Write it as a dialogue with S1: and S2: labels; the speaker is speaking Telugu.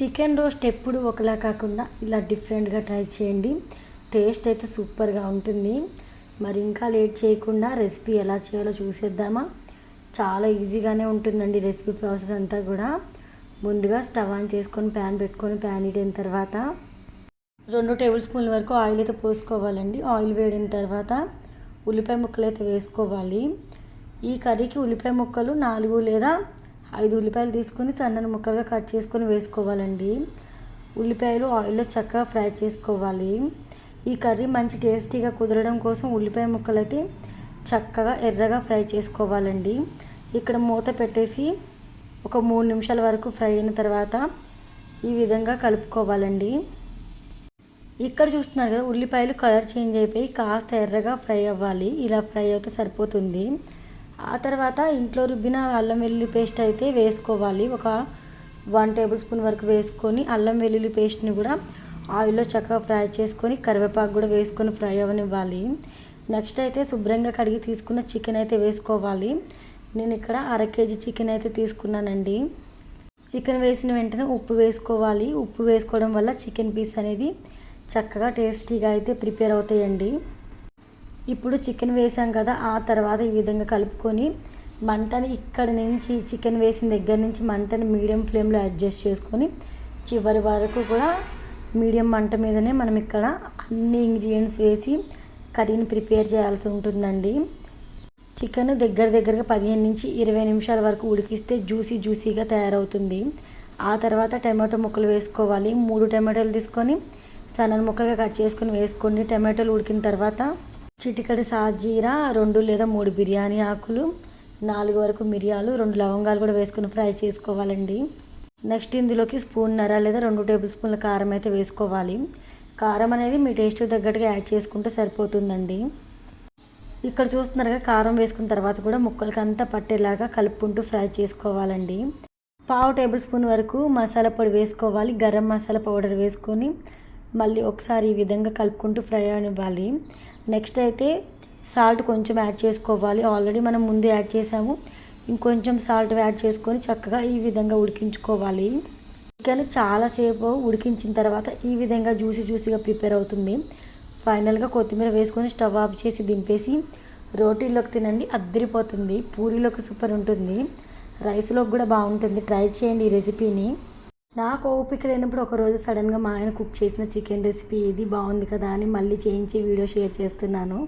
S1: చికెన్ రోస్ట్ ఎప్పుడు ఒకలా కాకుండా ఇలా డిఫరెంట్గా ట్రై చేయండి. టేస్ట్ అయితే సూపర్గా ఉంటుంది. మరి ఇంకా లేట్ చేయకుండా రెసిపీ ఎలా చేయాలో చూసేద్దామా. చాలా ఈజీగానే ఉంటుందండి రెసిపీ ప్రాసెస్ అంతా కూడా. ముందుగా స్టవ్ ఆన్ చేసుకొని ప్యాన్ పెట్టుకొని ప్యాన్ హీట్ తర్వాత 2 టేబుల్ స్పూన్ల వరకు ఆయిల్ అయితే పోసుకోవాలండి. ఆయిల్ వేడిన తర్వాత ఉల్లిపాయ ముక్కలు అయితే వేసుకోవాలి. ఈ కర్రీకి ఉల్లిపాయ ముక్కలు 4 లేదా 5 ఉల్లిపాయలు తీసుకొని సన్నని ముక్కలుగా కట్ చేసుకొని వేసుకోవాలండి. ఉల్లిపాయలు ఆయిల్లో చక్కగా ఫ్రై చేసుకోవాలి. ఈ కర్రీ మంచి టేస్టీగా కుదరడం కోసం ఉల్లిపాయ ముక్కలు అయితే చక్కగా ఎర్రగా ఫ్రై చేసుకోవాలండి. ఇక్కడ మూత పెట్టేసి ఒక 3 నిమిషాల వరకు ఫ్రై అయిన తర్వాత ఈ విధంగా కలుపుకోవాలండి. ఇక్కడ చూస్తున్నారు కదా, ఉల్లిపాయలు కలర్ చేంజ్ అయిపోయి కాస్త ఎర్రగా ఫ్రై అవ్వాలి. ఇలా ఫ్రై అయితే సరిపోతుంది. ఆ తర్వాత ఇంట్లో రుబ్బిన అల్లం వెల్లుల్లి పేస్ట్ అయితే వేసుకోవాలి. ఒక 1 టేబుల్ స్పూన్ వరకు వేసుకొని అల్లం వెల్లుల్లి పేస్ట్ని కూడా ఆయిల్లో చక్కగా ఫ్రై చేసుకొని కరివేపాకు కూడా వేసుకొని ఫ్రై అవ్వనివ్వాలి. నెక్స్ట్ అయితే శుభ్రంగా కడిగి తీసుకున్న చికెన్ అయితే వేసుకోవాలి. నేను ఇక్కడ 1/2 కేజీ చికెన్ అయితే తీసుకున్నానండి. చికెన్ వేసిన వెంటనే ఉప్పు వేసుకోవాలి. ఉప్పు వేసుకోవడం వల్ల చికెన్ పీస్ అనేది చక్కగా టేస్టీగా అయితే ప్రిపేర్ అవుతాయండి. ఇప్పుడు చికెన్ వేసాం కదా, ఆ తర్వాత ఈ విధంగా కలుపుకొని మంటని ఇక్కడి నుంచి చికెన్ వేసిన దగ్గర నుంచి మంటని మీడియం ఫ్లేమ్లో అడ్జస్ట్ చేసుకొని చివరి వరకు కూడా మీడియం మంట మీదనే మనం ఇక్కడ అన్ని ఇంగ్రీడియంట్స్ వేసి కర్రీని ప్రిపేర్ చేయాల్సి ఉంటుందండి. చికెన్ దగ్గరగా 15 నుంచి 20 నిమిషాల వరకు ఉడికిస్తే జ్యూసీగా తయారవుతుంది. ఆ తర్వాత టమాటో ముక్కలు వేసుకోవాలి. 3 టమాటాలు తీసుకొని సన్నని ముక్కలుగా కట్ చేసుకొని వేసుకోండి. టమాటాలు ఉడికిన తర్వాత చిటికడి సాజీరా, 2 లేదా 3 బిర్యానీ ఆకులు, 4 వరకు మిరియాలు, 2 లవంగాలు కూడా వేసుకొని ఫ్రై చేసుకోవాలండి. నెక్స్ట్ ఇందులోకి 1.5 స్పూన్ లేదా 2 టేబుల్ స్పూన్ల కారం అయితే వేసుకోవాలి. కారం అనేది మీ టేస్ట్ తగ్గట్టుగా యాడ్ చేసుకుంటే సరిపోతుందండి. ఇక్కడ చూస్తున్నారు కదా, కారం వేసుకున్న తర్వాత కూడా ముక్కలకి అంతా పట్టేలాగా కలుపుకుంటూ ఫ్రై చేసుకోవాలండి. 1/2 టేబుల్ స్పూన్ వరకు మసాలా పొడి వేసుకోవాలి. గరం మసాలా పౌడర్ వేసుకొని మళ్ళీ ఒకసారి ఈ విధంగా కలుపుకుంటూ ఫ్రై అనివ్వాలి. నెక్స్ట్ అయితే సాల్ట్ కొంచెం యాడ్ చేసుకోవాలి. ఆల్రెడీ మనం ముందు యాడ్ చేసాము. ఇంకొంచెం సాల్ట్ యాడ్ చేసుకొని చక్కగా ఈ విధంగా ఉడికించుకోవాలి. చికెన్ చాలాసేపు ఉడికించిన తర్వాత ఈ విధంగా జ్యూసీగా ప్రిపేర్ అవుతుంది. ఫైనల్గా కొత్తిమీర వేసుకొని స్టవ్ ఆఫ్ చేసి దింపేసి రోటీలోకి తినండి, అద్దరిపోతుంది. పూరీలోకి సూపర్ ఉంటుంది, రైస్లోకి కూడా బాగుంటుంది. ట్రై చేయండి ఈ రెసిపీని. నాకు ఓపిక లేనప్పుడు ఒకరోజు సడన్గా మా ఆయన కుక్ చేసిన చికెన్ రెసిపీ ఇది బాగుంది కదా అని మళ్ళీ చేయించి వీడియో షేర్ చేస్తున్నాను.